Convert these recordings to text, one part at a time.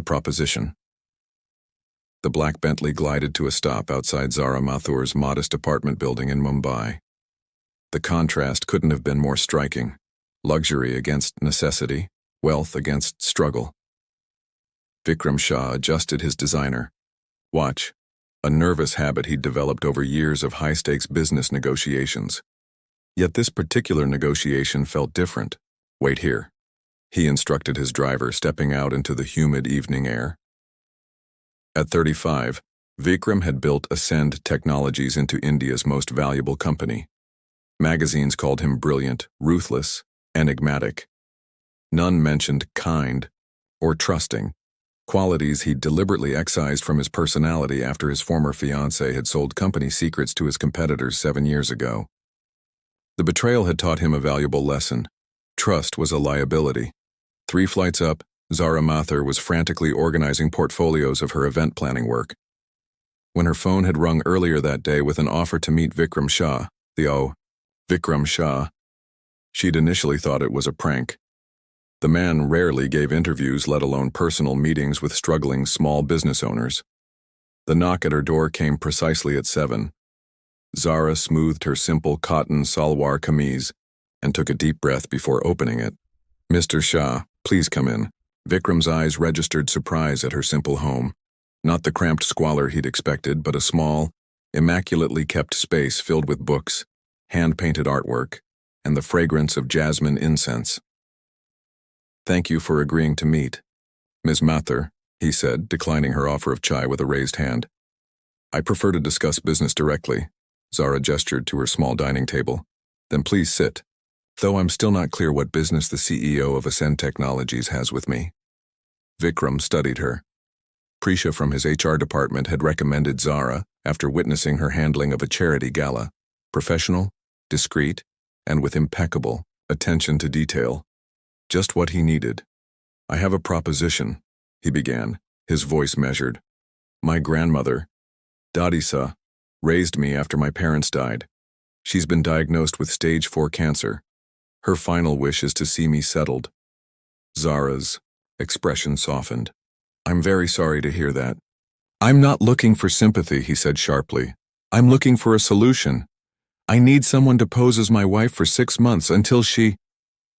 The proposition. The black Bentley glided to a stop outside Zara Mathur's modest apartment building in Mumbai. The contrast couldn't have been more striking. Luxury against necessity, wealth against struggle. Vikram Shah adjusted his designer watch, a nervous habit he'd developed over years of high-stakes business negotiations. Yet this particular negotiation felt different. Wait here, he instructed his driver, stepping out into the humid evening air. At 35, Vikram had built Ascend Technologies into India's most valuable company. Magazines called him brilliant, ruthless, enigmatic. None mentioned kind or trusting, qualities he'd deliberately excised from his personality after his former fiancée had sold company secrets to his competitors 7 years ago. The betrayal had taught him a valuable lesson. Trust was a liability. 3 flights up, Zara Mathur was frantically organizing portfolios of her event planning work. When her phone had rung earlier that day with an offer to meet Vikram Shah, Vikram Shah, she'd initially thought it was a prank. The man rarely gave interviews, let alone personal meetings with struggling small business owners. The knock at her door came precisely at 7. Zara smoothed her simple cotton salwar kameez and took a deep breath before opening it. "Mr. Shah, please come in." Vikram's eyes registered surprise at her simple home. Not the cramped squalor he'd expected, but a small, immaculately kept space filled with books, hand-painted artwork, and the fragrance of jasmine incense. "Thank you for agreeing to meet, Ms. Mathur," he said, declining her offer of chai with a raised hand. "I prefer to discuss business directly." Zara gestured to her small dining table. "Then please sit. Though I'm still not clear what business the CEO of Ascend Technologies has with me." Vikram studied her. Prisha from his HR department had recommended Zara after witnessing her handling of a charity gala. Professional, discreet, and with impeccable attention to detail. Just what he needed. "I have a proposition," he began, his voice measured. "My grandmother, Dadisa, raised me after my parents died. She's been diagnosed with stage 4 cancer. Her final wish is to see me settled." Zara's expression softened. "I'm very sorry to hear that." "I'm not looking for sympathy," he said sharply. "I'm looking for a solution. I need someone to pose as my wife for 6 months until she—"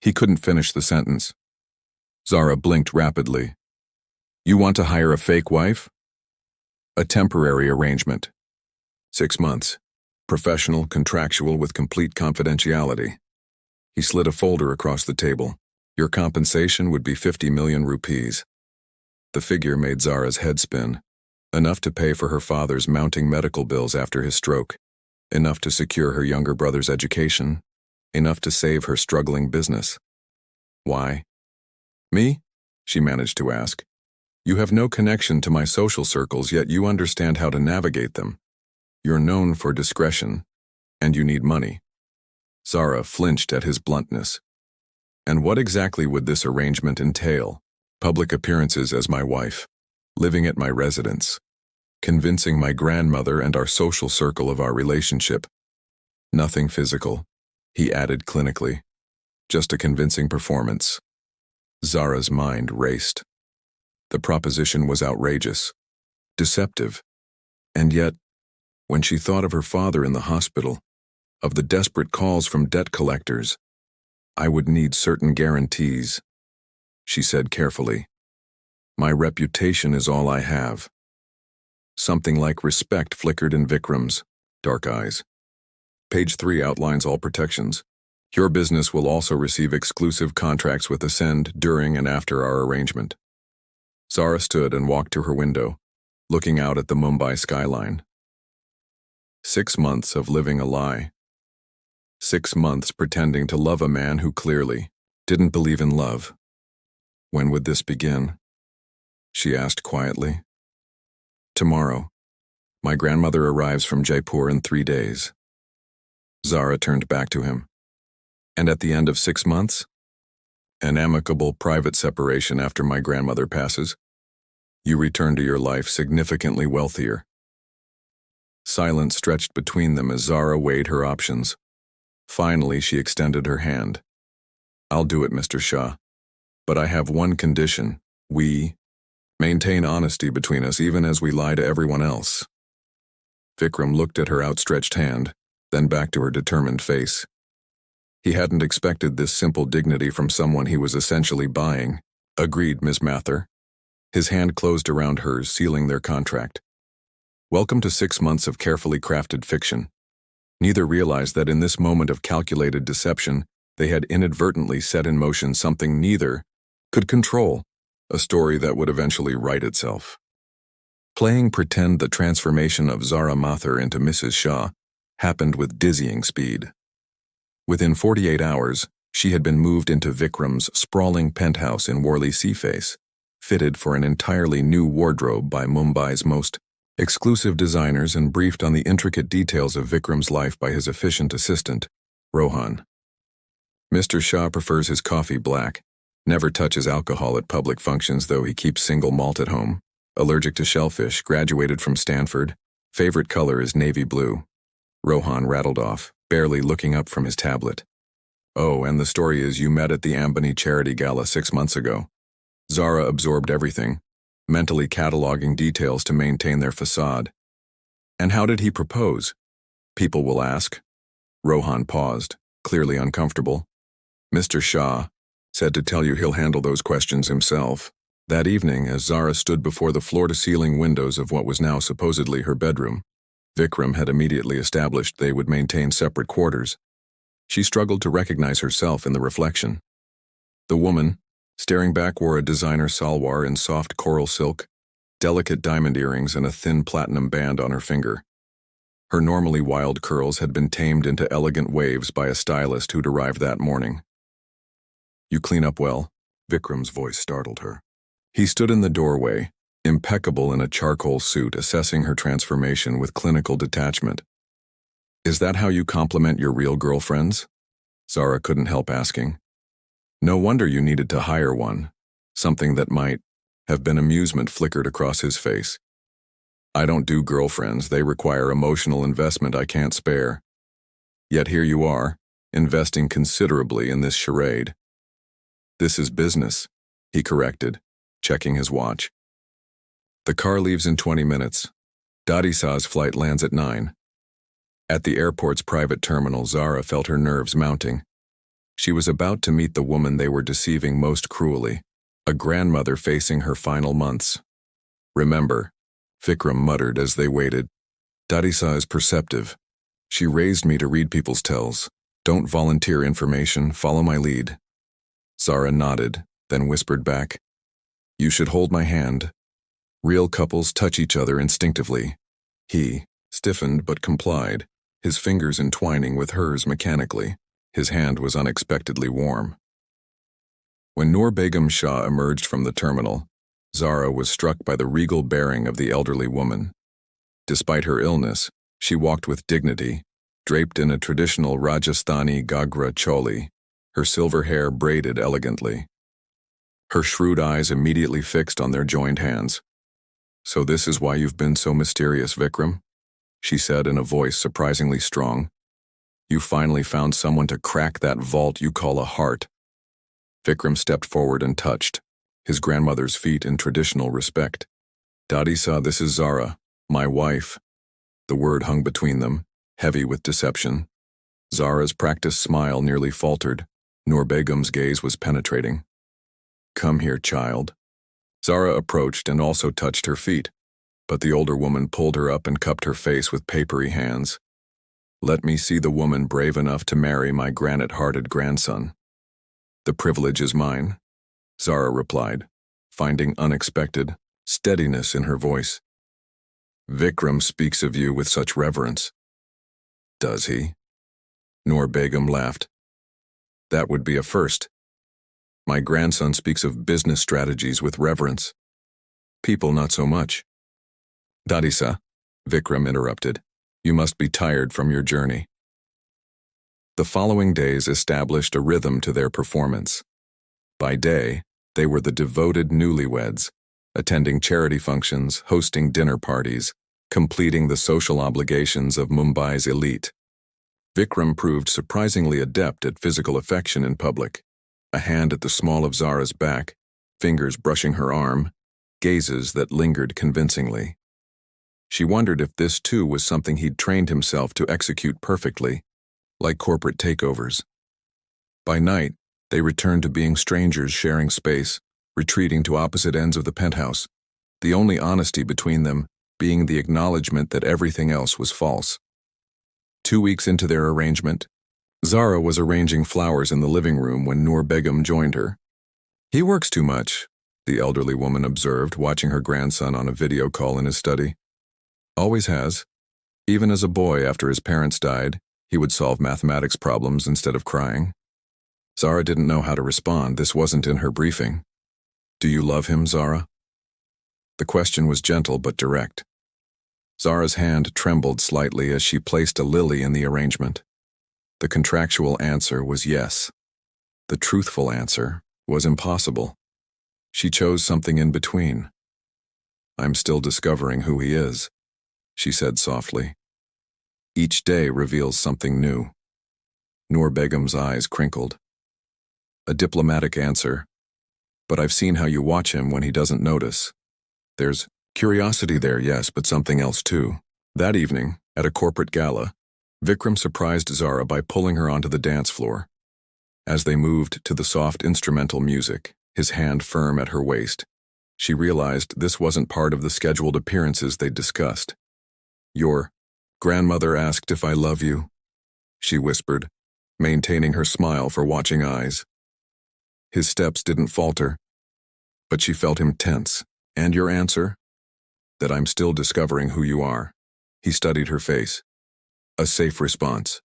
He couldn't finish the sentence. Zara blinked rapidly. "You want to hire a fake wife?" "A temporary arrangement. 6 months. Professional, contractual, with complete confidentiality." He slid a folder across the table. "Your compensation would be 50 million rupees. The figure made Zara's head spin. Enough to pay for her father's mounting medical bills after his stroke. Enough to secure her younger brother's education. Enough to save her struggling business. "Why?" "Me?" she managed to ask. "You have no connection to my social circles, yet you understand how to navigate them. You're known for discretion, and you need money." Zara flinched at his bluntness. "And what exactly would this arrangement entail?" "Public appearances as my wife, living at my residence, convincing my grandmother and our social circle of our relationship. Nothing physical," he added clinically. "Just a convincing performance." Zara's mind raced. The proposition was outrageous, deceptive, and yet, when she thought of her father in the hospital, of the desperate calls from debt collectors, "I would need certain guarantees," she said carefully. "My reputation is all I have." Something like respect flickered in Vikram's dark eyes. Page 3 outlines all protections. Your business will also receive exclusive contracts with Ascend during and after our arrangement. Zara stood and walked to her window, looking out at the Mumbai skyline. 6 months of living a lie. 6 months pretending to love a man who clearly didn't believe in love. When would this begin? She asked quietly. "Tomorrow. My grandmother arrives from Jaipur in 3 days." Zara turned back to him. "And at the end of 6 months? An amicable private separation after my grandmother passes. You return to your life significantly wealthier." Silence stretched between them as Zara weighed her options. Finally, she extended her hand. "I'll do it, Mr. Shah. But I have one condition. We, Maintain honesty between us even as we lie to everyone else. Vikram looked at her outstretched hand, then back to her determined face. He hadn't expected this simple dignity from someone he was essentially buying. Agreed, Miss Mather. His hand closed around hers, sealing their contract. Welcome to 6 months of carefully crafted fiction. Neither realized that in this moment of calculated deception, they had inadvertently set in motion something neither could control, a story that would eventually right itself. Playing pretend the transformation of Zara Mather into Mrs. Shah happened with dizzying speed. Within 48 hours, she had been moved into Vikram's sprawling penthouse in Worli Seaface, fitted for an entirely new wardrobe by Mumbai's most exclusive designers and briefed on the intricate details of Vikram's life by his efficient assistant, Rohan. Mr. Shah prefers his coffee black, never touches alcohol at public functions though he keeps single malt at home, allergic to shellfish, graduated from Stanford, favorite color is navy blue. Rohan rattled off, barely looking up from his tablet. Oh, and the story is you met at the Ambani charity gala 6 months ago. Zara absorbed everything, mentally cataloging details to maintain their facade. And how did he propose? People will ask. Rohan paused, clearly uncomfortable. Mr. Shah said to tell you he'll handle those questions himself. That evening, as Zara stood before the floor-to-ceiling windows of what was now supposedly her bedroom, Vikram had immediately established they would maintain separate quarters. She struggled to recognize herself in the reflection. The woman, staring back, wore a designer salwar in soft coral silk, delicate diamond earrings, and a thin platinum band on her finger. Her normally wild curls had been tamed into elegant waves by a stylist who'd arrived that morning. You clean up well, Vikram's voice startled her. He stood in the doorway, impeccable in a charcoal suit, assessing her transformation with clinical detachment. Is that how you compliment your real girlfriends? Zara couldn't help asking. No wonder you needed to hire one. Something that might have been amusement flickered across his face. I don't do girlfriends, they require emotional investment I can't spare. Yet here you are, investing considerably in this charade. This is business, he corrected, checking his watch. The car leaves in 20 minutes. Dadisa's flight lands at 9. At the airport's private terminal, Zara felt her nerves mounting. She was about to meet the woman they were deceiving most cruelly, a grandmother facing her final months. Remember, Vikram muttered as they waited. Dadisa is perceptive. She raised me to read people's tells. Don't volunteer information, follow my lead. Zara nodded, then whispered back. You should hold my hand. Real couples touch each other instinctively. He stiffened but complied, his fingers entwining with hers mechanically. His hand was unexpectedly warm. When Noor Begum Shah emerged from the terminal, Zara was struck by the regal bearing of the elderly woman. Despite her illness, she walked with dignity, draped in a traditional Rajasthani Gagra choli, her silver hair braided elegantly. Her shrewd eyes immediately fixed on their joined hands. So this is why you've been so mysterious, Vikram? She said in a voice surprisingly strong. You finally found someone to crack that vault you call a heart. Vikram stepped forward and touched his grandmother's feet in traditional respect. Dadisa, this is Zara, my wife. The word hung between them, heavy with deception. Zara's practiced smile nearly faltered. Noor Begum's gaze was penetrating. Come here, child. Zara approached and also touched her feet, but the older woman pulled her up and cupped her face with papery hands. Let me see the woman brave enough to marry my granite-hearted grandson. The privilege is mine, Zara replied, finding unexpected steadiness in her voice. Vikram speaks of you with such reverence. Does he? Noor Begum laughed. That would be a first. My grandson speaks of business strategies with reverence. People not so much. Dadisa, Vikram interrupted. You must be tired from your journey. The following days established a rhythm to their performance. By day, they were the devoted newlyweds, attending charity functions, hosting dinner parties, completing the social obligations of Mumbai's elite. Vikram proved surprisingly adept at physical affection in public, a hand at the small of Zara's back, fingers brushing her arm, gazes that lingered convincingly. She wondered if this too was something he'd trained himself to execute perfectly, like corporate takeovers. By night, they returned to being strangers sharing space, retreating to opposite ends of the penthouse, the only honesty between them being the acknowledgement that everything else was false. 2 weeks into their arrangement, Zara was arranging flowers in the living room when Noor Begum joined her. "He works too much," the elderly woman observed, watching her grandson on a video call in his study. "Always has. Even as a boy after his parents died, he would solve mathematics problems instead of crying." Zara didn't know how to respond. This wasn't in her briefing. "Do you love him, Zara?" The question was gentle but direct. Zara's hand trembled slightly as she placed a lily in the arrangement. The contractual answer was yes. The truthful answer was impossible. She chose something in between. "I'm still discovering who he is," she said softly. "Each day reveals something new." Noor Begum's eyes crinkled. "A diplomatic answer, but I've seen how you watch him when he doesn't notice. There's curiosity there, yes, but something else too." That evening, at a corporate gala, Vikram surprised Zara by pulling her onto the dance floor. As they moved to the soft instrumental music, his hand firm at her waist, she realized this wasn't part of the scheduled appearances they'd discussed. "Your grandmother asked if I love you," she whispered, maintaining her smile for watching eyes. His steps didn't falter, but she felt him tense. "And your answer?" "That I'm still discovering who you are." He studied her face. "A safe response."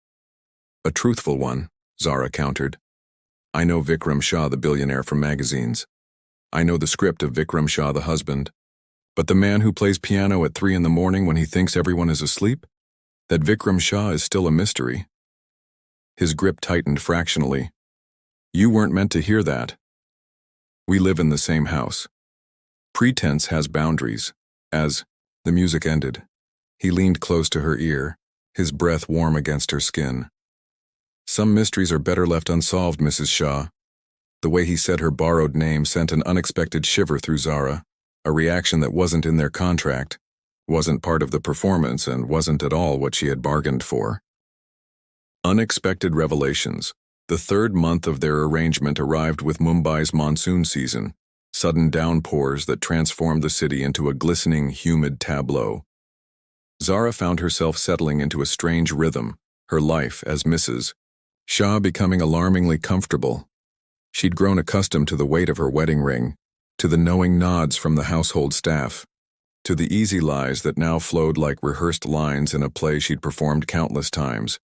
"A truthful one," Zara countered. "I know Vikram Shah, the billionaire, from magazines. I know the script of Vikram Shah, the husband. But the man who plays piano at 3 in the morning when he thinks everyone is asleep? That Vikram Shah is still a mystery." His grip tightened fractionally. "You weren't meant to hear that. We live in the same house. Pretense has boundaries." As the music ended, he leaned close to her ear, his breath warm against her skin. "Some mysteries are better left unsolved, Mrs. Shah." The way he said her borrowed name sent an unexpected shiver through Zara, a reaction that wasn't in their contract, wasn't part of the performance, and wasn't at all what she had bargained for. Unexpected revelations. The third month of their arrangement arrived with Mumbai's monsoon season, sudden downpours that transformed the city into a glistening, humid tableau. Zara found herself settling into a strange rhythm, her life as Mrs. Shah becoming alarmingly comfortable. She'd grown accustomed to the weight of her wedding ring, to the knowing nods from the household staff, to the easy lies that now flowed like rehearsed lines in a play she'd performed countless times.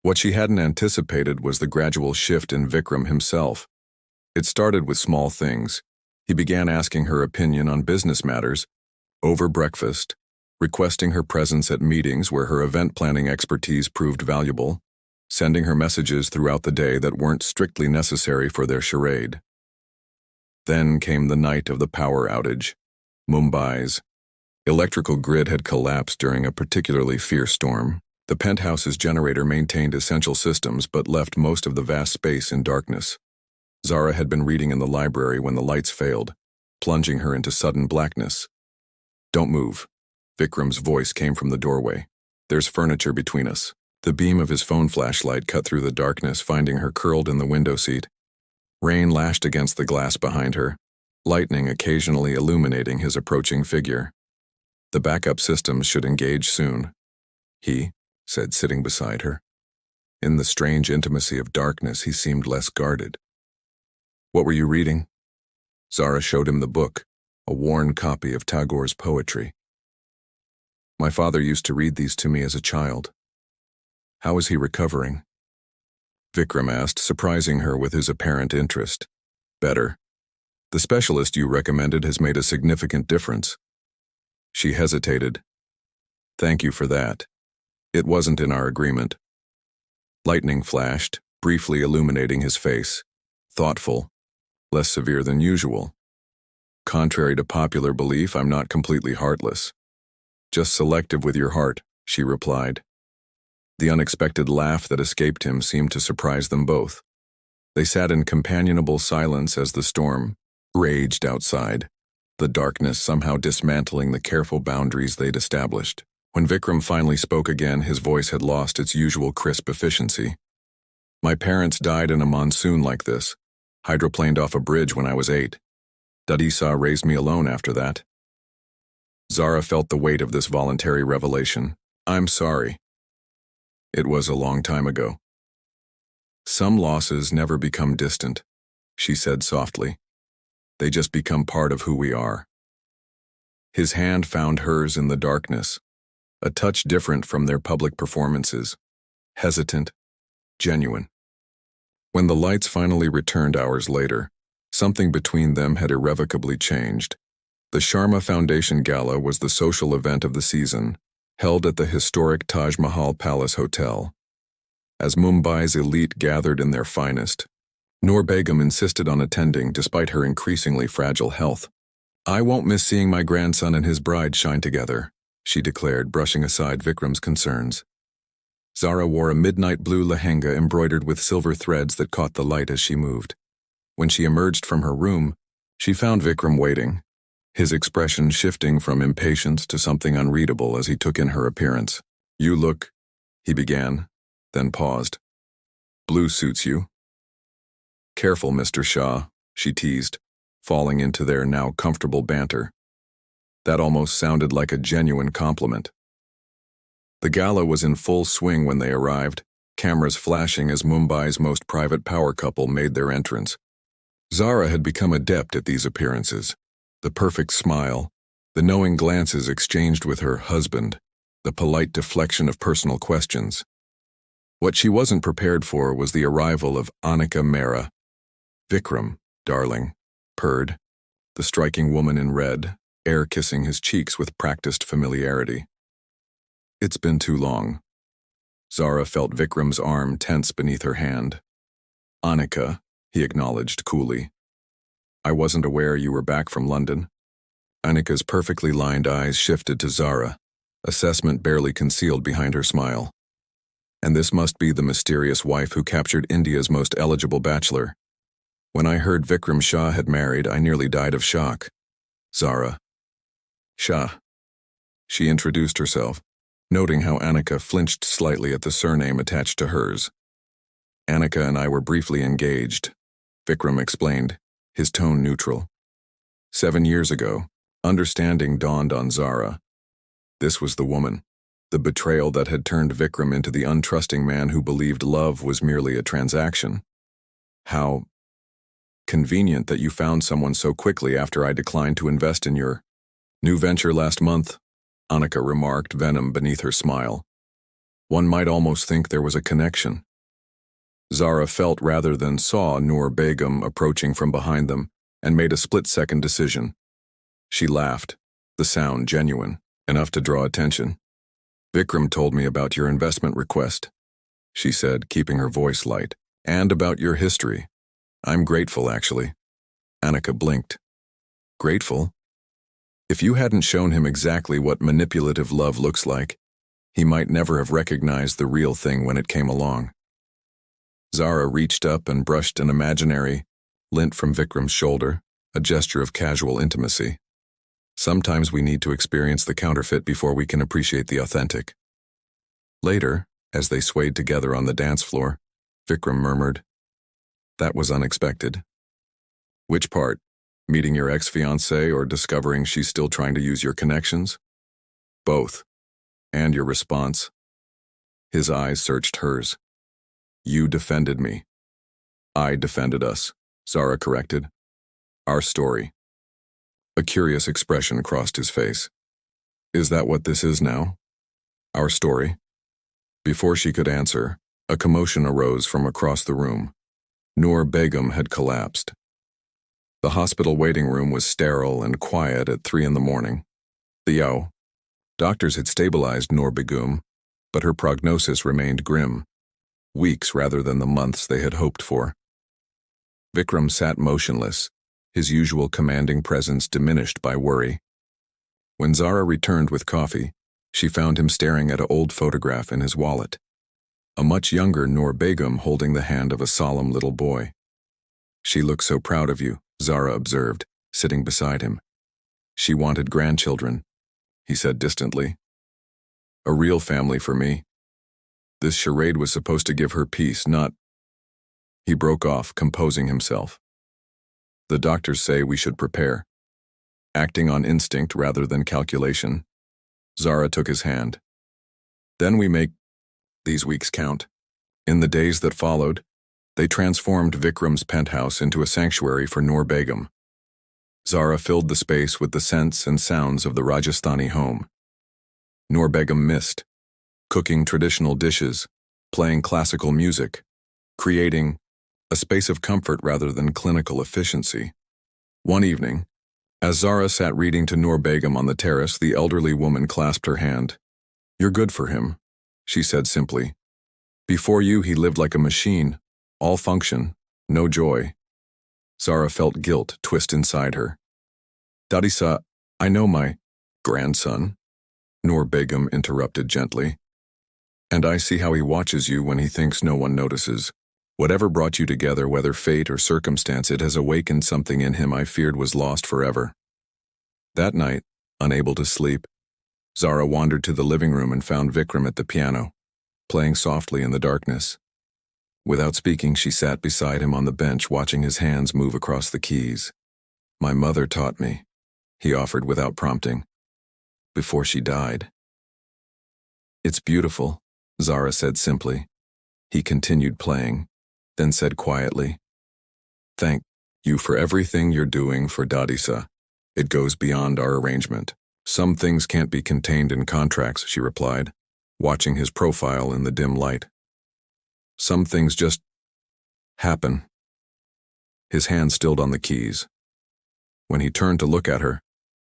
What she hadn't anticipated was the gradual shift in Vikram himself. It started with small things. He began asking her opinion on business matters, over breakfast, requesting her presence at meetings where her event planning expertise proved valuable, sending her messages throughout the day that weren't strictly necessary for their charade. Then came the night of the power outage. Mumbai's electrical grid had collapsed during a particularly fierce storm. The penthouse's generator maintained essential systems but left most of the vast space in darkness. Zara had been reading in the library when the lights failed, plunging her into sudden blackness. "Don't move." Vikram's voice came from the doorway. "There's furniture between us." The beam of his phone flashlight cut through the darkness, finding her curled in the window seat. Rain lashed against the glass behind her, lightning occasionally illuminating his approaching figure. "The backup systems should engage soon," he said, sitting beside her. In the strange intimacy of darkness, he seemed less guarded. "What were you reading?" Zara showed him the book, a worn copy of Tagore's poetry. "My father used to read these to me as a child." "How is he recovering?" Vikram asked, surprising her with his apparent interest. "Better. The specialist you recommended has made a significant difference." She hesitated. "Thank you for that. It wasn't in our agreement." Lightning flashed, briefly illuminating his face. Thoughtful, less severe than usual. "Contrary to popular belief, I'm not completely heartless. Just selective with your heart," she replied. The unexpected laugh that escaped him seemed to surprise them both. They sat in companionable silence as the storm raged outside. the darkness somehow dismantling the careful boundaries they'd established. When Vikram finally spoke again, his voice had lost its usual crisp efficiency. My parents died in a monsoon like this. Hydroplaned off a bridge when I was 8. Dadisa raised me alone after that. Zara felt the weight of this voluntary revelation. I'm sorry. It was a long time ago. Some losses never become distant, she said softly. They just become part of who we are. His hand found hers in the darkness, a touch different from their public performances, hesitant, genuine. When the lights finally returned hours later, something between them had irrevocably changed. The Sharma Foundation Gala was the social event of the season, held at the historic Taj Mahal Palace Hotel. As Mumbai's elite gathered in their finest, Noor Begum insisted on attending despite her increasingly fragile health. I won't miss seeing my grandson and his bride shine together, she declared, brushing aside Vikram's concerns. Zara wore a midnight blue lehenga embroidered with silver threads that caught the light as she moved. When she emerged from her room, she found Vikram waiting, his expression shifting from impatience to something unreadable as he took in her appearance. You look, he began, then paused. Blue suits you. Careful, Mr. Shah, she teased, falling into their now comfortable banter. That almost sounded like a genuine compliment. The gala was in full swing when they arrived, cameras flashing as Mumbai's most private power couple made their entrance. Zara had become adept at these appearances. The perfect smile, the knowing glances exchanged with her husband, the polite deflection of personal questions. What she wasn't prepared for was the arrival of Anika Mehra. Vikram, darling, purred, the striking woman in red, air-kissing his cheeks with practiced familiarity. It's been too long. Zara felt Vikram's arm tense beneath her hand. Anika, he acknowledged coolly. I wasn't aware you were back from London. Anika's perfectly lined eyes shifted to Zara, assessment barely concealed behind her smile. And this must be the mysterious wife who captured India's most eligible bachelor. When I heard Vikram Shah had married, I nearly died of shock. Zara. Shah. She introduced herself, noting how Anika flinched slightly at the surname attached to hers. Anika and I were briefly engaged, Vikram explained, his tone neutral. 7 years ago, understanding dawned on Zara. This was the woman, the betrayal that had turned Vikram into the untrusting man who believed love was merely a transaction. How convenient that you found someone so quickly after I declined to invest in your new venture last month, Anika remarked, venom beneath her smile. One might almost think there was a connection. Zara felt rather than saw Noor Begum approaching from behind them and made a split-second decision. She laughed, the sound genuine, enough to draw attention. Vikram told me about your investment request, she said, keeping her voice light, and about your history. I'm grateful, actually. Anika blinked. Grateful? If you hadn't shown him exactly what manipulative love looks like, he might never have recognized the real thing when it came along. Zara reached up and brushed an imaginary lint from Vikram's shoulder, a gesture of casual intimacy. Sometimes we need to experience the counterfeit before we can appreciate the authentic. Later, as they swayed together on the dance floor, Vikram murmured, That was unexpected. Which part? Meeting your ex-fiancée or discovering she's still trying to use your connections? Both. And your response. His eyes searched hers. You defended me. I defended us, Zara corrected. Our story. A curious expression crossed his face. Is that what this is now? Our story? Before she could answer, a commotion arose from across the room. Noor Begum had collapsed. The hospital waiting room was sterile and quiet at 3 a.m. Doctors had stabilized Noor Begum, but her prognosis remained grim. Weeks rather than the months they had hoped for. Vikram sat motionless, his usual commanding presence diminished by worry. When Zara returned with coffee, she found him staring at an old photograph in his wallet. A much younger Noor Begum holding the hand of a solemn little boy. She looks so proud of you, Zara observed, sitting beside him. She wanted grandchildren, he said distantly. A real family for me. This charade was supposed to give her peace, not... He broke off, composing himself. The doctors say we should prepare. Acting on instinct rather than calculation. Zara took his hand. Then we make these weeks count. In the days that followed, they transformed Vikram's penthouse into a sanctuary for Noor Begum. Zara filled the space with the scents and sounds of the Rajasthani home. Noor Begum missed, cooking traditional dishes, playing classical music, creating a space of comfort rather than clinical efficiency. One evening, as Zara sat reading to Noor Begum on the terrace, the elderly woman clasped her hand. "You're good for him," she said simply. "Before you, he lived like a machine, all function, no joy." Zara felt guilt twist inside her. "Dadisa, I know my grandson," Noor Begum interrupted gently. "And I see how he watches you when he thinks no one notices. Whatever brought you together, whether fate or circumstance, it has awakened something in him I feared was lost forever." That night, unable to sleep, Zara wandered to the living room and found Vikram at the piano, playing softly in the darkness. Without speaking, she sat beside him on the bench, watching his hands move across the keys. "My mother taught me," he offered without prompting, "before she died." "It's beautiful," Zara said simply. He continued playing, then said quietly, "Thank you for everything you're doing for Dadisa. It goes beyond our arrangement. Some things can't be contained in contracts," she replied, watching his profile in the dim light. "Some things just happen." His hand stilled on the keys. When he turned to look at her,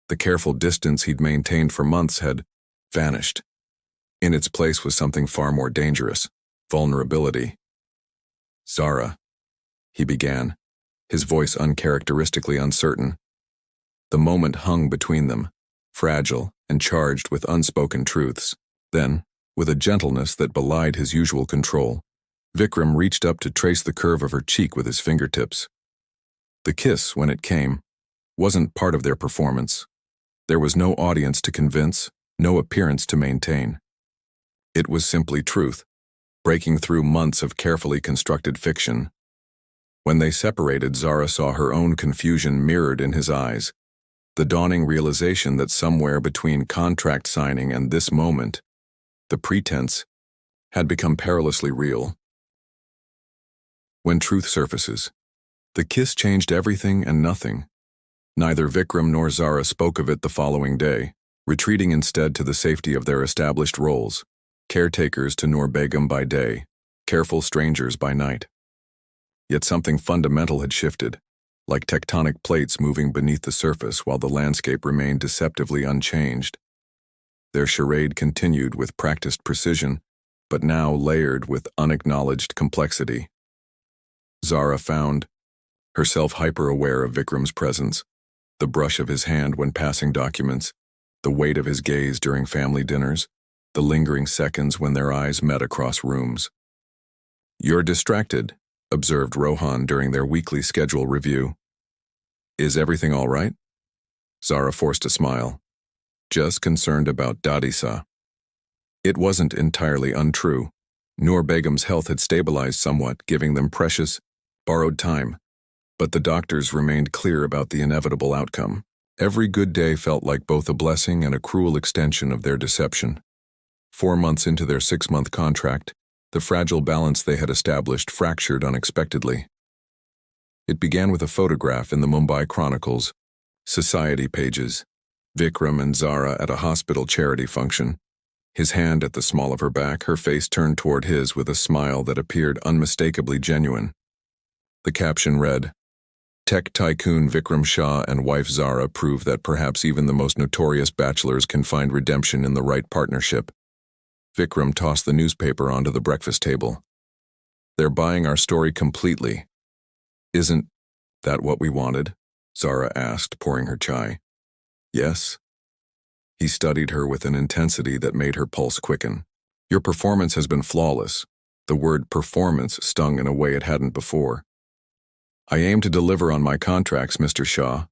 the careful distance he'd maintained for months had vanished. In its place was something far more dangerous: vulnerability. "Zara," he began, his voice uncharacteristically uncertain. The moment hung between them, fragile and charged with unspoken truths. Then, with a gentleness that belied his usual control, Vikram reached up to trace the curve of her cheek with his fingertips. The kiss, when it came, wasn't part of their performance. There was no audience to convince, no appearance to maintain. It was simply truth, breaking through months of carefully constructed fiction. When they separated, Zara saw her own confusion mirrored in his eyes, the dawning realization that somewhere between contract signing and this moment, the pretense had become perilously real. When truth surfaces, the kiss changed everything and nothing. Neither Vikram nor Zara spoke of it the following day, retreating instead to the safety of their established roles, caretakers to Noor Begum by day, careful strangers by night. Yet something fundamental had shifted, like tectonic plates moving beneath the surface while the landscape remained deceptively unchanged. Their charade continued with practiced precision, but now layered with unacknowledged complexity. Zara found herself hyper-aware of Vikram's presence, the brush of his hand when passing documents, the weight of his gaze during family dinners, the lingering seconds when their eyes met across rooms. "You're distracted," observed Rohan during their weekly schedule review. "Is everything all right?" Zara forced a smile. "Just concerned about Dadisa." It wasn't entirely untrue. Noor Begum's health had stabilized somewhat, giving them precious, borrowed time, but the doctors remained clear about the inevitable outcome. Every good day felt like both a blessing and a cruel extension of their deception. 4 months into their 6-month contract, the fragile balance they had established fractured unexpectedly. It began with a photograph in the Mumbai Chronicle's society pages. Vikram and Zara at a hospital charity function, his hand at the small of her back, her face turned toward his with a smile that appeared unmistakably genuine. The caption read, "Tech tycoon Vikram Shah and wife Zara prove that perhaps even the most notorious bachelors can find redemption in the right partnership." Vikram tossed the newspaper onto the breakfast table. "They're buying our story completely." "Isn't that what we wanted?" Zara asked, pouring her chai. "Yes." He studied her with an intensity that made her pulse quicken. "Your performance has been flawless." The word performance stung in a way it hadn't before. "I aim to deliver on my contracts, Mr. Shah."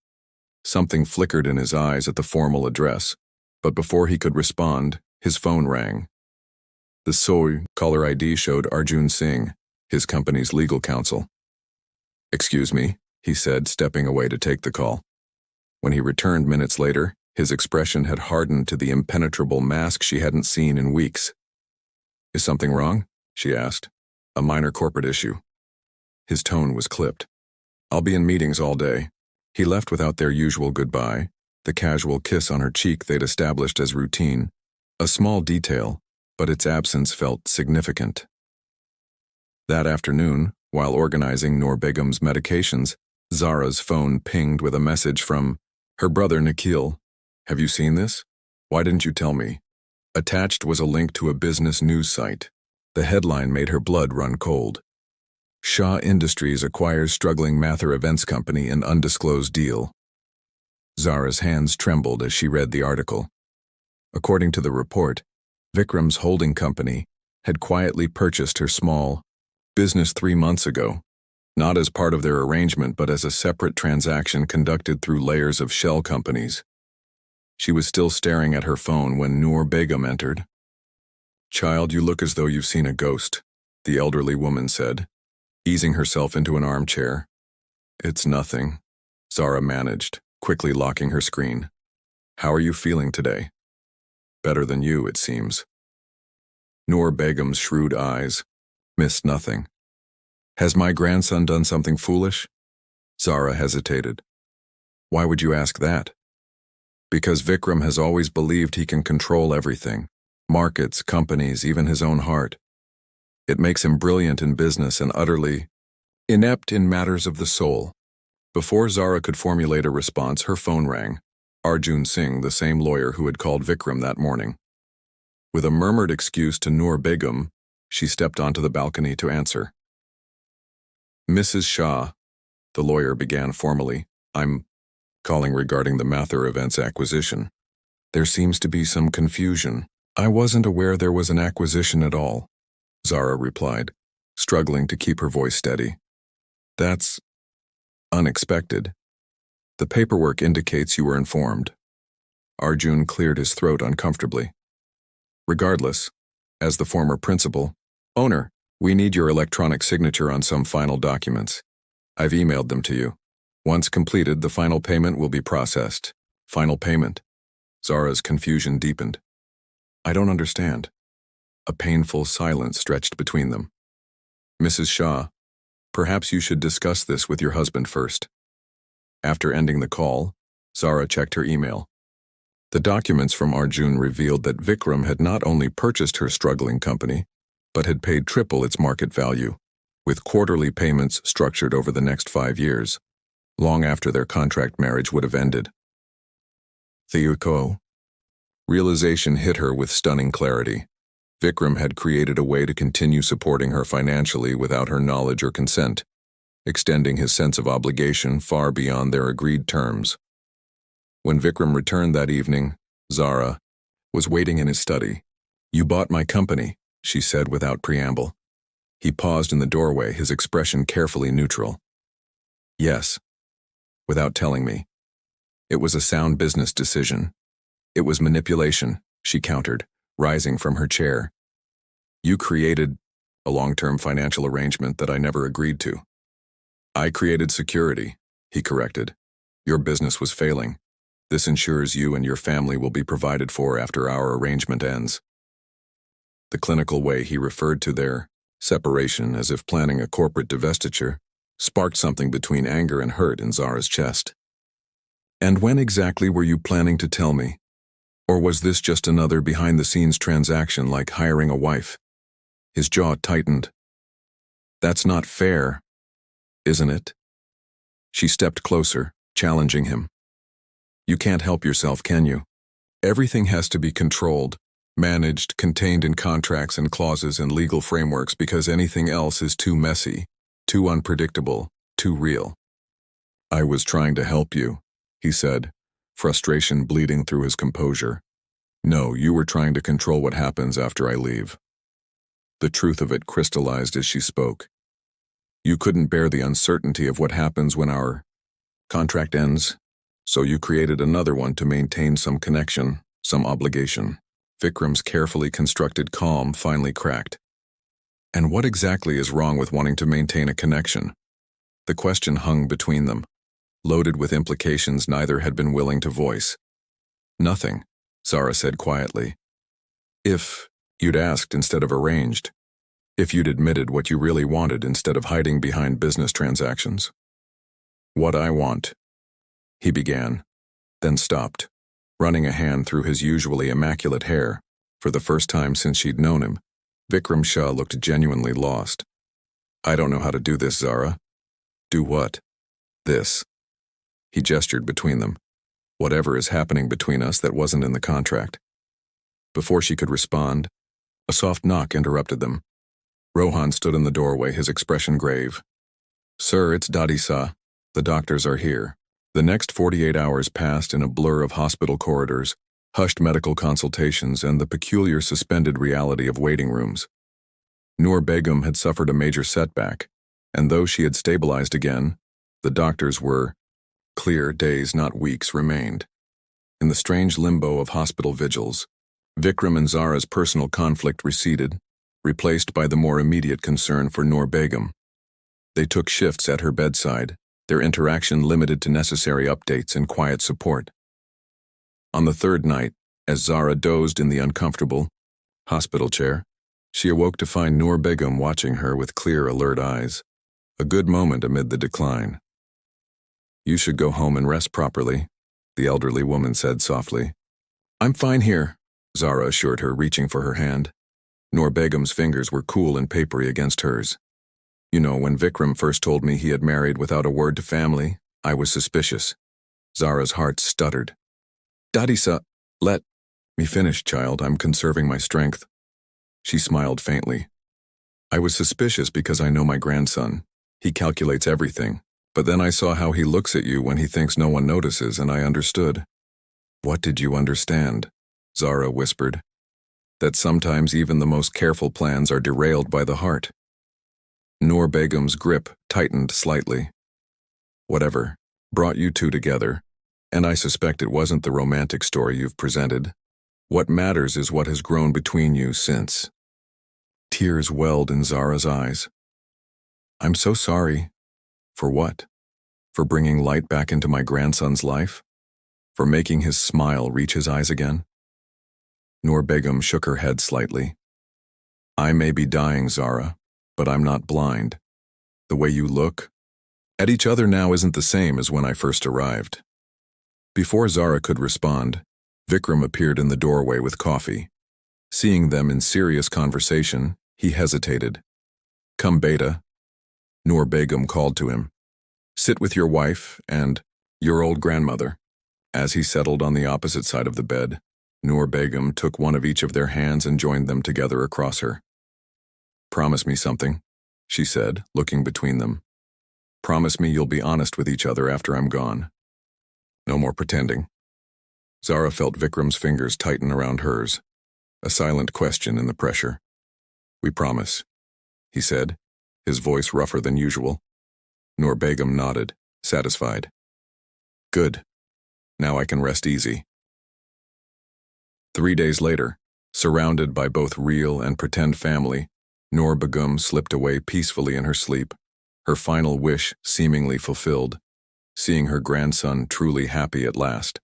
Something flickered in his eyes at the formal address, but before he could respond, his phone rang. The SOI caller ID showed Arjun Singh, his company's legal counsel. "Excuse me," he said, stepping away to take the call. When he returned minutes later, his expression had hardened to the impenetrable mask she hadn't seen in weeks. "Is something wrong?" she asked. "A minor corporate issue." His tone was clipped. "I'll be in meetings all day." He left without their usual goodbye, the casual kiss on her cheek they'd established as routine. A small detail, but its absence felt significant. That afternoon, while organizing Noor Begum's medications, Zara's phone pinged with a message from her brother Nikhil. "Have you seen this? Why didn't you tell me?" Attached was a link to a business news site. The headline made her blood run cold. Shah Industries acquires struggling Mather Events Company in undisclosed deal. Zara's hands trembled as she read the article. According to the report, Vikram's holding company had quietly purchased her small business 3 months ago, not as part of their arrangement but as a separate transaction conducted through layers of shell companies. She was still staring at her phone when Noor Begum entered. "Child, you look as though you've seen a ghost," the elderly woman said, easing herself into an armchair. "It's nothing," Zara managed, quickly locking her screen. "How are you feeling today?" "Better than you, it seems." Noor Begum's shrewd eyes missed nothing. "Has my grandson done something foolish?" Zara hesitated. "Why would you ask that?" "Because Vikram has always believed he can control everything. Markets, companies, even his own heart. It makes him brilliant in business and utterly inept in matters of the soul." Before Zara could formulate a response, her phone rang. Arjun Singh, the same lawyer who had called Vikram that morning. With a murmured excuse to Noor Begum, she stepped onto the balcony to answer. "Mrs. Shah," the lawyer began formally, "I'm calling regarding the Mather Events acquisition. There seems to be some confusion." "I wasn't aware there was an acquisition at all," Zara replied, struggling to keep her voice steady. "That's unexpected. The paperwork indicates you were informed." Arjun cleared his throat uncomfortably. "Regardless, as the former principal, owner, we need your electronic signature on some final documents. I've emailed them to you. Once completed, the final payment will be processed." "Final payment?" Zara's confusion deepened. "I don't understand." A painful silence stretched between them. "Mrs. Shah, perhaps you should discuss this with your husband first." After ending the call, Zara checked her email. The documents from Arjun revealed that Vikram had not only purchased her struggling company, but had paid triple its market value, with quarterly payments structured over the next 5 years, long after their contract marriage would have ended. Theoko. Realization hit her with stunning clarity. Vikram had created a way to continue supporting her financially without her knowledge or consent, extending his sense of obligation far beyond their agreed terms. When Vikram returned that evening, Zara was waiting in his study. "You bought my company," she said without preamble. He paused in the doorway, his expression carefully neutral. "Yes," without telling me. "It was a sound business decision." "It was manipulation," she countered, rising from her chair. "You created a long-term financial arrangement that I never agreed to." "I created security," he corrected. "Your business was failing. This ensures you and your family will be provided for after our arrangement ends." The clinical way he referred to their separation, as if planning a corporate divestiture, sparked something between anger and hurt in Zara's chest. "And when exactly were you planning to tell me? Or was this just another behind-the-scenes transaction like hiring a wife?" His jaw tightened. "That's not fair, isn't it?" She stepped closer, challenging him. "You can't help yourself, can you? Everything has to be controlled, managed, contained in contracts and clauses and legal frameworks because anything else is too messy, too unpredictable, too real." "I was trying to help you," he said, frustration bleeding through his composure. "No, you were trying to control what happens after I leave." The truth of it crystallized as she spoke. "You couldn't bear the uncertainty of what happens when our contract ends. So you created another one to maintain some connection, some obligation. Vikram's carefully constructed calm finally cracked. And what exactly is wrong with wanting to maintain a connection? The question hung between them, loaded with implications neither had been willing to voice. Nothing, Zara said quietly. If you'd asked instead of arranged. If you'd admitted what you really wanted instead of hiding behind business transactions. What I want, he began, then stopped, running a hand through his usually immaculate hair. For the first time since she'd known him, Vikram Shah looked genuinely lost. I don't know how to do this, Zara. Do what? This. He gestured between them. Whatever is happening between us that wasn't in the contract. Before she could respond, a soft knock interrupted them. Rohan stood in the doorway, his expression grave. Sir, it's Dadisa. The doctors are here. The next 48 hours passed in a blur of hospital corridors, hushed medical consultations, and the peculiar suspended reality of waiting rooms. Noor Begum had suffered a major setback, and though she had stabilized again, the doctors were clear. Days, not weeks, remained. In the strange limbo of hospital vigils, Vikram and Zara's personal conflict receded, replaced by the more immediate concern for Noor Begum. They took shifts at her bedside, their interaction limited to necessary updates and quiet support. On the third night, as Zara dozed in the uncomfortable hospital chair, she awoke to find Noor Begum watching her with clear, alert eyes. A good moment amid the decline. You should go home and rest properly, the elderly woman said softly. I'm fine here, Zara assured her, reaching for her hand. Noor Begum's fingers were cool and papery against hers. You know, when Vikram first told me he had married without a word to family, I was suspicious. Zara's heart stuttered. Dadisa, let me finish, child. I'm conserving my strength. She smiled faintly. I was suspicious because I know my grandson. He calculates everything. But then I saw how he looks at you when he thinks no one notices, and I understood. What did you understand? Zara whispered. That sometimes even the most careful plans are derailed by the heart. Noor Begum's grip tightened slightly. Whatever brought you two together, and I suspect it wasn't the romantic story you've presented. What matters is what has grown between you since. Tears welled in Zara's eyes. I'm so sorry. For what? For bringing light back into my grandson's life? For making his smile reach his eyes again? Noor Begum shook her head slightly. I may be dying, Zara, but I'm not blind. The way you look at each other now isn't the same as when I first arrived. Before Zara could respond, Vikram appeared in the doorway with coffee. Seeing them in serious conversation, he hesitated. Come, Beta. Noor Begum called to him. Sit with your wife and your old grandmother. As he settled on the opposite side of the bed, Noor Begum took one of each of their hands and joined them together across her. Promise me something, she said, looking between them. Promise me you'll be honest with each other after I'm gone. No more pretending. Zara felt Vikram's fingers tighten around hers, a silent question in the pressure. We promise, he said, his voice rougher than usual. Noor Begum nodded, satisfied. Good. Now I can rest easy. 3 days later, surrounded by both real and pretend family, Noor Begum slipped away peacefully in her sleep, her final wish seemingly fulfilled, seeing her grandson truly happy at last.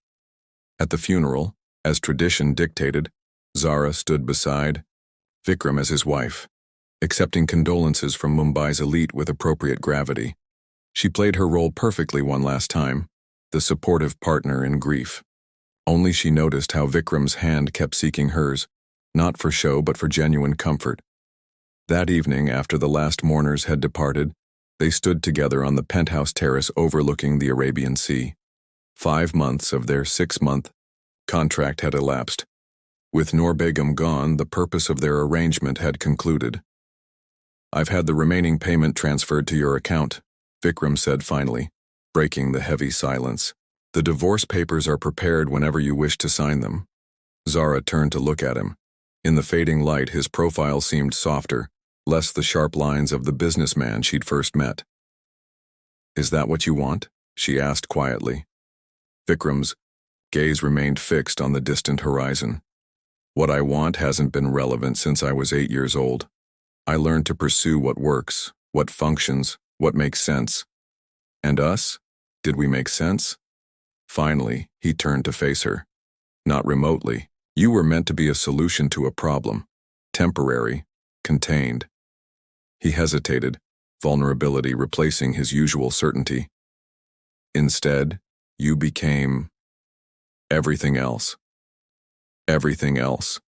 At the funeral, as tradition dictated, Zara stood beside Vikram as his wife, accepting condolences from Mumbai's elite with appropriate gravity. She played her role perfectly one last time, the supportive partner in grief. Only she noticed how Vikram's hand kept seeking hers, not for show but for genuine comfort. That evening, after the last mourners had departed, they stood together on the penthouse terrace overlooking the Arabian Sea. 5 months of their 6-month contract had elapsed. With Noor Begum gone, the purpose of their arrangement had concluded. I've had the remaining payment transferred to your account, Vikram said finally, breaking the heavy silence. The divorce papers are prepared whenever you wish to sign them. Zara turned to look at him. In the fading light, his profile seemed softer, less the sharp lines of the businessman she'd first met. Is that what you want? She asked quietly. Vikram's gaze remained fixed on the distant horizon. What I want hasn't been relevant since I was 8 years old. I learned to pursue what works, what functions, what makes sense. And us? Did we make sense? Finally, he turned to face her. Not remotely. You were meant to be a solution to a problem. Temporary, contained. He hesitated, vulnerability replacing his usual certainty. Instead, you became everything else. Everything else,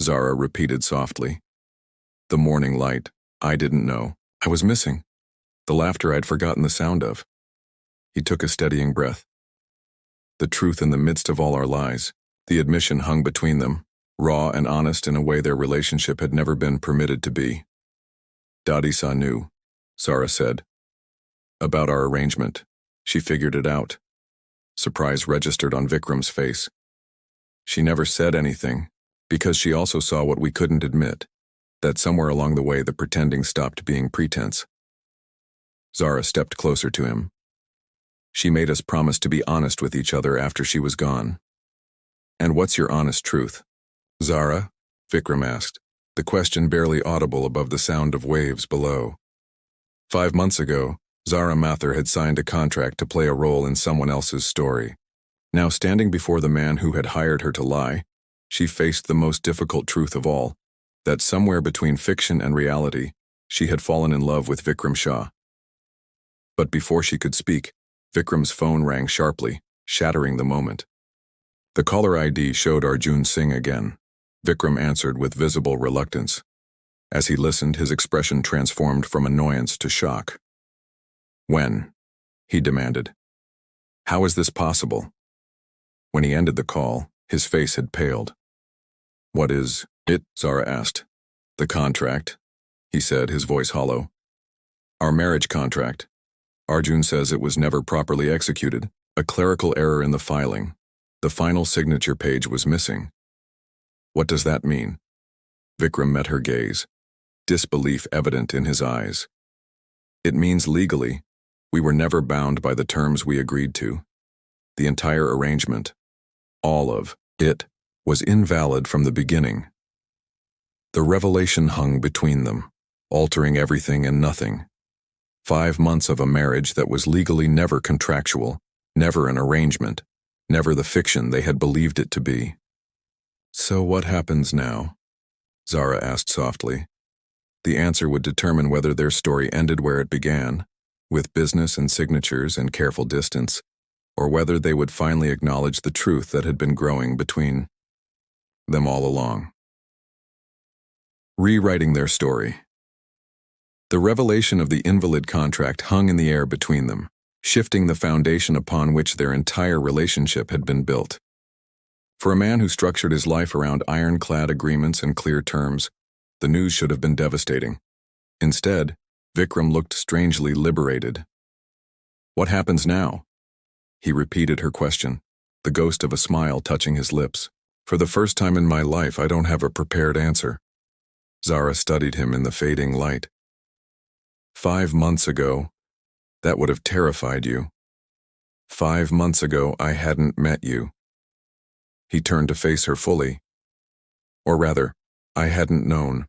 Zara repeated softly. The morning light, I didn't know. I was missing. The laughter I'd forgotten the sound of. He took a steadying breath. The truth in the midst of all our lies, the admission hung between them, raw and honest in a way their relationship had never been permitted to be. Dadisa knew, Zara said. About our arrangement. She figured it out. Surprise registered on Vikram's face. She never said anything, because she also saw what we couldn't admit, that somewhere along the way the pretending stopped being pretense. Zara stepped closer to him. She made us promise to be honest with each other after she was gone. And what's your honest truth? Zara? Vikram asked, the question barely audible above the sound of waves below. 5 months ago, Zara Mathur had signed a contract to play a role in someone else's story. Now standing before the man who had hired her to lie, she faced the most difficult truth of all, that somewhere between fiction and reality, she had fallen in love with Vikram Shah. But before she could speak, Vikram's phone rang sharply, shattering the moment. The caller ID showed Arjun Singh again. Vikram answered with visible reluctance. As he listened, his expression transformed from annoyance to shock. When? He demanded. How is this possible? When he ended the call, his face had paled. What is it? Zara asked. The contract, he said, his voice hollow. Our marriage contract. Arjun says it was never properly executed, a clerical error in the filing. The final signature page was missing. What does that mean? Vikram met her gaze, disbelief evident in his eyes. It means legally, we were never bound by the terms we agreed to. The entire arrangement, all of it, was invalid from the beginning. The revelation hung between them, altering everything and nothing. 5 months of a marriage that was legally never contractual, never an arrangement, never the fiction they had believed it to be. So what happens now? Zara asked softly. The answer would determine whether their story ended where it began, with business and signatures and careful distance, or whether they would finally acknowledge the truth that had been growing between them all along. Rewriting their story. The revelation of the invalid contract hung in the air between them, shifting the foundation upon which their entire relationship had been built. For a man who structured his life around ironclad agreements and clear terms, the news should have been devastating. Instead, Vikram looked strangely liberated. What happens now? He repeated her question, the ghost of a smile touching his lips. For the first time in my life, I don't have a prepared answer. Zara studied him in the fading light. 5 months ago, that would have terrified you. 5 months ago, I hadn't met you. He turned to face her fully. Or rather, I hadn't known.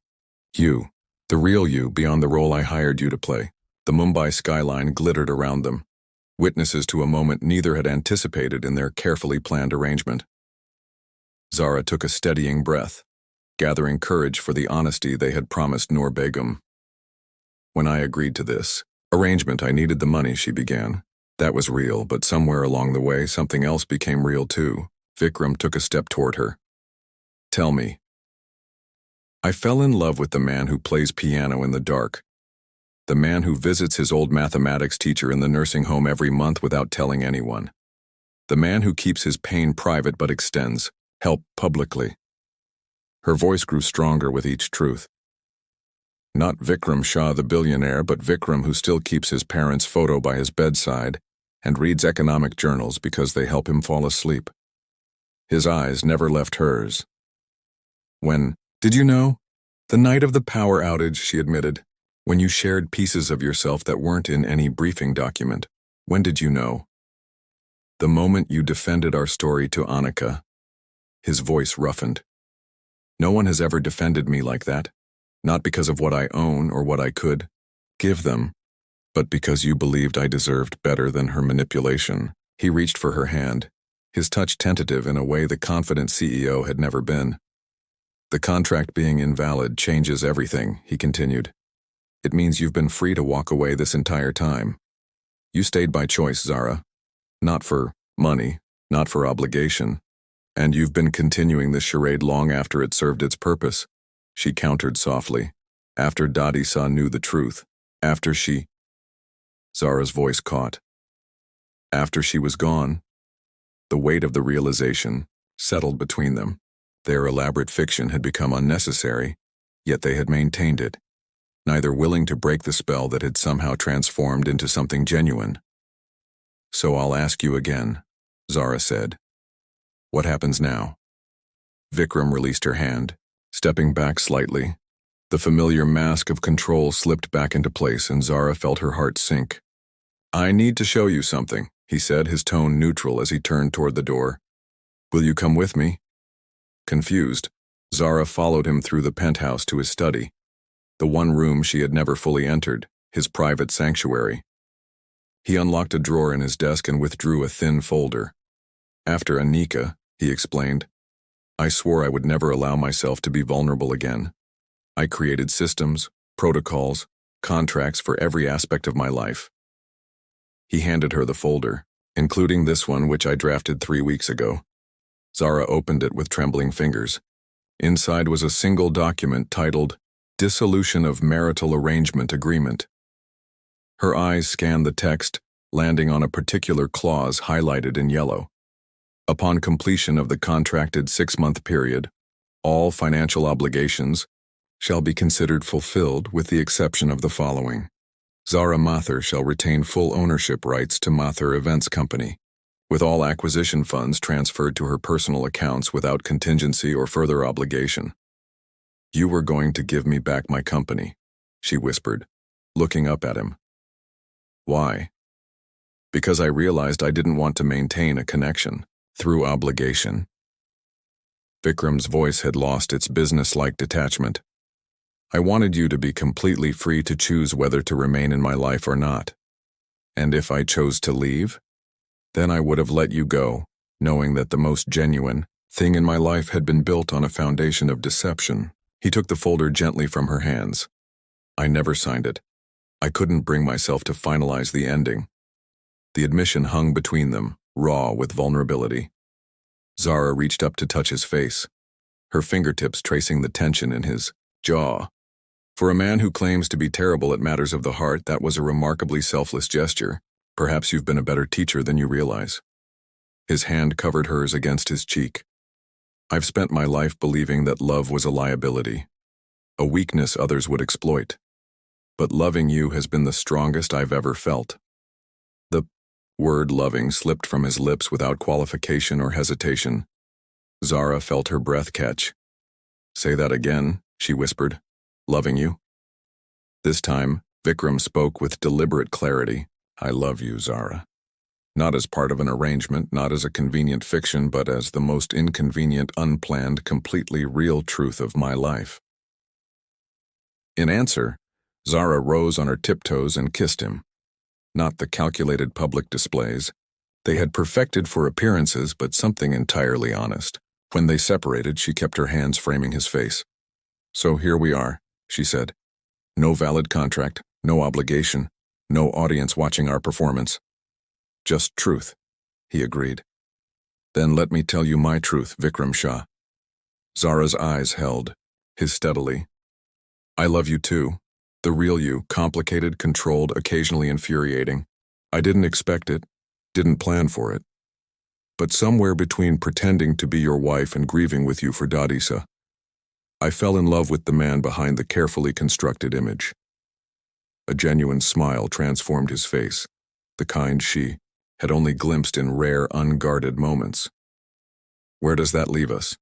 You, the real you beyond the role I hired you to play. The Mumbai skyline glittered around them, witnesses to a moment neither had anticipated in their carefully planned arrangement. Zara took a steadying breath, gathering courage for the honesty they had promised Noor Begum. When I agreed to this arrangement, I needed the money, she began. That was real, but somewhere along the way, something else became real too. Vikram took a step toward her. Tell me. I fell in love with the man who plays piano in the dark. The man who visits his old mathematics teacher in the nursing home every month without telling anyone. The man who keeps his pain private but extends help publicly. Her voice grew stronger with each truth. Not Vikram Shah the billionaire, but Vikram who still keeps his parents' photo by his bedside and reads economic journals because they help him fall asleep. His eyes never left hers. When, did you know? The night of the power outage, she admitted. When you shared pieces of yourself that weren't in any briefing document. When did you know? The moment you defended our story to Annika. His voice roughened. No one has ever defended me like that. Not because of what I own or what I could give them, but because you believed I deserved better than her manipulation. He reached for her hand, his touch tentative in a way the confident CEO had never been. The contract being invalid changes everything, he continued. It means you've been free to walk away this entire time. You stayed by choice, Zara. Not for money, not for obligation. And you've been continuing this charade long after it served its purpose, she countered softly. After Dadisa knew the truth. After she... Zara's voice caught. After she was gone. The weight of the realization settled between them. Their elaborate fiction had become unnecessary, yet they had maintained it, neither willing to break the spell that had somehow transformed into something genuine. So I'll ask you again, Zara said. What happens now? Vikram released her hand, stepping back slightly. The familiar mask of control slipped back into place and Zara felt her heart sink. I need to show you something, he said, his tone neutral as he turned toward the door. Will you come with me? Confused, Zara followed him through the penthouse to his study, the one room she had never fully entered, his private sanctuary. He unlocked a drawer in his desk and withdrew a thin folder. After Annika, he explained, I swore I would never allow myself to be vulnerable again. I created systems, protocols, contracts for every aspect of my life. He handed her the folder, including this one which I drafted 3 weeks ago. Zara opened it with trembling fingers. Inside was a single document titled, Dissolution of Marital Arrangement Agreement. Her eyes scanned the text, landing on a particular clause highlighted in yellow. Upon completion of the contracted 6-month period, all financial obligations shall be considered fulfilled with the exception of the following. Zara Mathur shall retain full ownership rights to Mathur Events Company, with all acquisition funds transferred to her personal accounts without contingency or further obligation. You were going to give me back my company, she whispered, looking up at him. Why? Because I realized I didn't want to maintain a connection through obligation. Vikram's voice had lost its business-like detachment. I wanted you to be completely free to choose whether to remain in my life or not. And if I chose to leave, then I would have let you go, knowing that the most genuine thing in my life had been built on a foundation of deception. He took the folder gently from her hands. I never signed it. I couldn't bring myself to finalize the ending. The admission hung between them, raw with vulnerability. Zara reached up to touch his face, her fingertips tracing the tension in his jaw. For a man who claims to be terrible at matters of the heart, that was a remarkably selfless gesture. Perhaps you've been a better teacher than you realize. His hand covered hers against his cheek. I've spent my life believing that love was a liability, a weakness others would exploit. But loving you has been the strongest I've ever felt. The word loving slipped from his lips without qualification or hesitation. Zara felt her breath catch. Say that again, she whispered. Loving you? This time, Vikram spoke with deliberate clarity. I love you, Zara. Not as part of an arrangement, not as a convenient fiction, but as the most inconvenient, unplanned, completely real truth of my life. In answer, Zara rose on her tiptoes and kissed him. Not the calculated public displays. They had perfected for appearances, but something entirely honest. When they separated, she kept her hands framing his face. So here we are, she said. No valid contract, no obligation, no audience watching our performance. Just truth, he agreed. Then let me tell you my truth, Vikram Shah. Zara's eyes held, his steadily. I love you too. The real you, complicated, controlled, occasionally infuriating. I didn't expect it, didn't plan for it. But somewhere between pretending to be your wife and grieving with you for Dadisa, I fell in love with the man behind the carefully constructed image. A genuine smile transformed his face, the kind she had only glimpsed in rare, unguarded moments. Where does that leave us?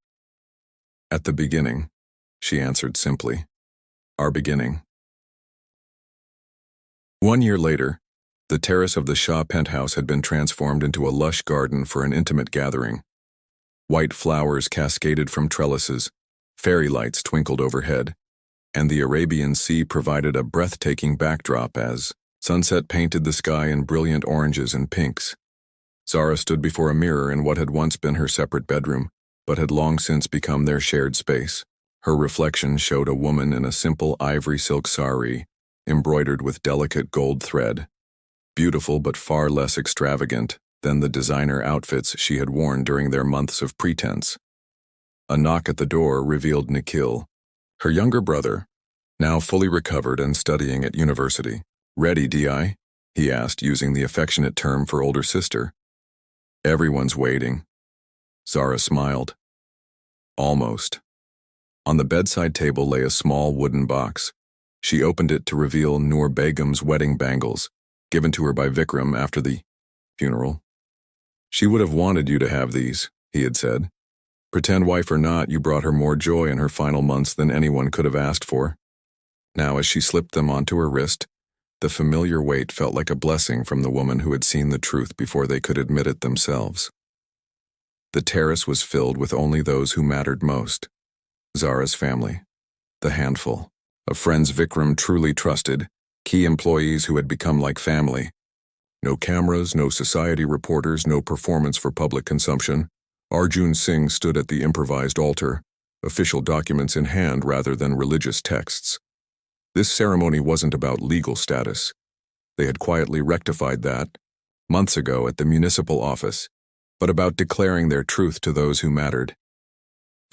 At the beginning, she answered simply. Our beginning. 1 year later, The terrace of the Shah penthouse had been transformed into a lush garden for an intimate gathering. White flowers cascaded from trellises, fairy lights twinkled overhead, and the Arabian Sea provided a breathtaking backdrop as sunset painted the sky in brilliant oranges and pinks. Zara stood before a mirror in what had once been her separate bedroom, but had long since become their shared space. Her reflection showed a woman in a simple ivory silk sari, embroidered with delicate gold thread, beautiful but far less extravagant than the designer outfits she had worn during their months of pretense. A knock at the door revealed Nikhil, her younger brother, now fully recovered and studying at university. "Ready, Di?" he asked, using the affectionate term for older sister. "Everyone's waiting." Zara smiled. "Almost." On the bedside table lay a small wooden box. She opened it to reveal Noor Begum's wedding bangles, given to her by Vikram after the funeral. "She would have wanted you to have these," he had said. "Pretend wife or not, you brought her more joy in her final months than anyone could have asked for." Now, as she slipped them onto her wrist, the familiar weight felt like a blessing from the woman who had seen the truth before they could admit it themselves. The terrace was filled with only those who mattered most. Zara's family, the handful of friends Vikram truly trusted, key employees who had become like family. No cameras, no society reporters, no performance for public consumption. Arjun Singh stood at the improvised altar, official documents in hand rather than religious texts. This ceremony wasn't about legal status. They had quietly rectified that months ago at the municipal office, but about declaring their truth to those who mattered.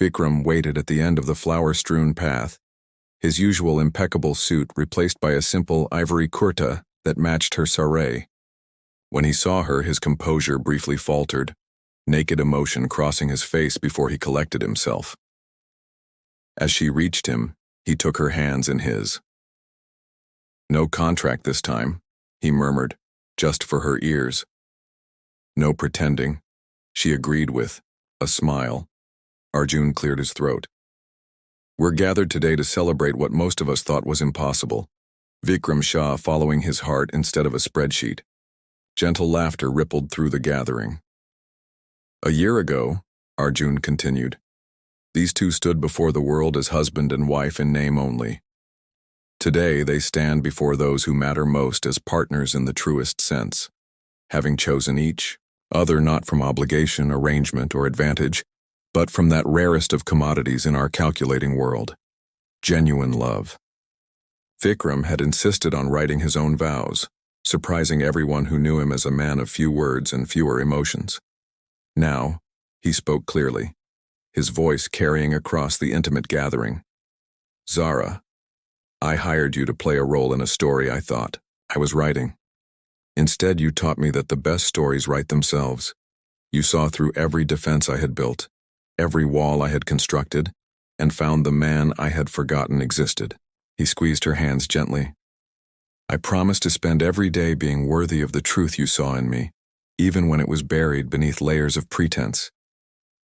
Vikram waited at the end of the flower-strewn path, his usual impeccable suit replaced by a simple ivory kurta that matched her sari. When he saw her, his composure briefly faltered, naked emotion crossing his face before he collected himself. As she reached him, he took her hands in his. "No contract this time," he murmured, just for her ears. "No pretending," she agreed with a smile. Arjun cleared his throat. "We're gathered today to celebrate what most of us thought was impossible. Vikram Shah following his heart instead of a spreadsheet." Gentle laughter rippled through the gathering. "A year ago," Arjun continued, "these two stood before the world as husband and wife in name only. Today they stand before those who matter most as partners in the truest sense, having chosen each other not from obligation, arrangement, or advantage, but from that rarest of commodities in our calculating world, genuine love." Vikram had insisted on writing his own vows, surprising everyone who knew him as a man of few words and fewer emotions. Now, he spoke clearly, his voice carrying across the intimate gathering. "Zara, I hired you to play a role in a story I thought I was writing. Instead, you taught me that the best stories write themselves. You saw through every defense I had built, every wall I had constructed, and found the man I had forgotten existed." He squeezed her hands gently. "I promised to spend every day being worthy of the truth you saw in me, even when it was buried beneath layers of pretense.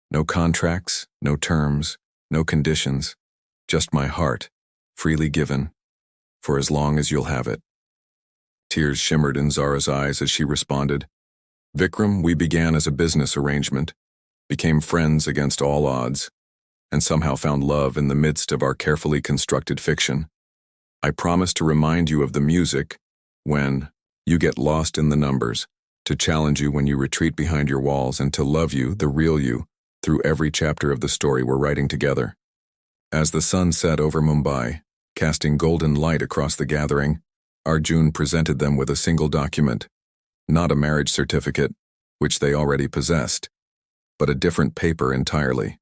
No contracts, no terms, no conditions, just my heart, freely given, for as long as you'll have it." Tears shimmered in Zara's eyes as she responded, "Vikram, we began as a business arrangement, became friends against all odds, and somehow found love in the midst of our carefully constructed fiction. I promise to remind you of the music when you get lost in the numbers, to challenge you when you retreat behind your walls, and to love you, the real you, through every chapter of the story we're writing together." As the sun set over Mumbai, casting golden light across the gathering, Arjun presented them with a single document, not a marriage certificate, which they already possessed, but a different paper entirely.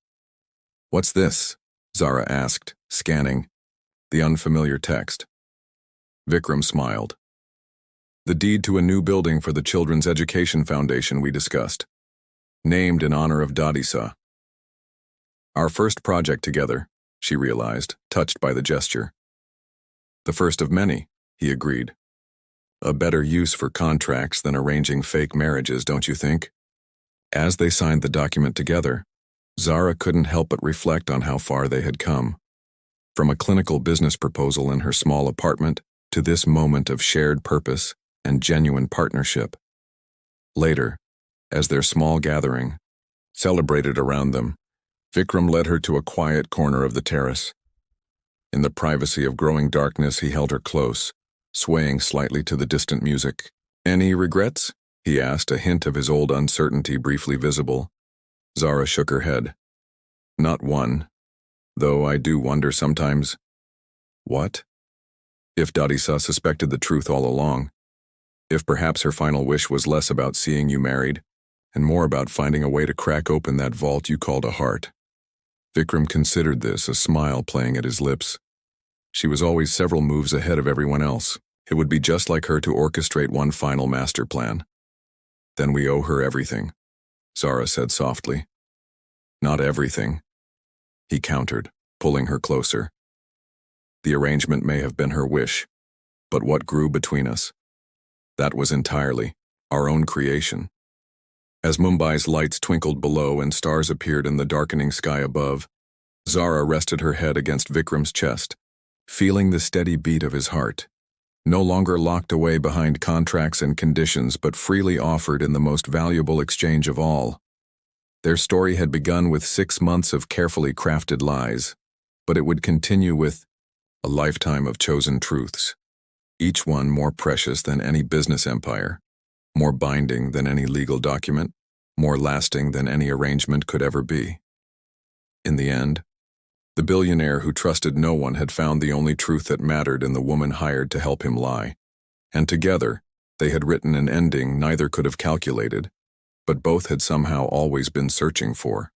"What's this?" Zara asked, scanning the unfamiliar text. Vikram smiled. "The deed to a new building for the Children's Education Foundation we discussed, named in honor of Dadisa. Our first project together," she realized, touched by the gesture. "The first of many," he agreed. "A better use for contracts than arranging fake marriages, don't you think?" As they signed the document together, Zara couldn't help but reflect on how far they had come. From a clinical business proposal in her small apartment to this moment of shared purpose and genuine partnership. Later, as their small gathering celebrated around them, Vikram led her to a quiet corner of the terrace. In the privacy of growing darkness, he held her close, swaying slightly to the distant music. "Any regrets?" he asked, a hint of his old uncertainty briefly visible. Zara shook her head. "Not one, though I do wonder sometimes." "What?" If Dadisa suspected the truth all along. If perhaps her final wish was less about seeing you married, and more about finding a way to crack open that vault you called a heart. Vikram considered this, a smile playing at his lips. She was always several moves ahead of everyone else. It would be just like her to orchestrate one final master plan. "Then we owe her everything," Zara said softly. "Not everything," he countered, pulling her closer. "The arrangement may have been her wish, but what grew between us? That was entirely our own creation." As Mumbai's lights twinkled below and stars appeared in the darkening sky above, Zara rested her head against Vikram's chest, feeling the steady beat of his heart. No longer locked away behind contracts and conditions, but freely offered in the most valuable exchange of all. Their story had begun with 6 months of carefully crafted lies, but it would continue with a lifetime of chosen truths, each one more precious than any business empire, more binding than any legal document, more lasting than any arrangement could ever be. In the end, the billionaire who trusted no one had found the only truth that mattered in the woman hired to help him lie, and together they had written an ending neither could have calculated, but both had somehow always been searching for.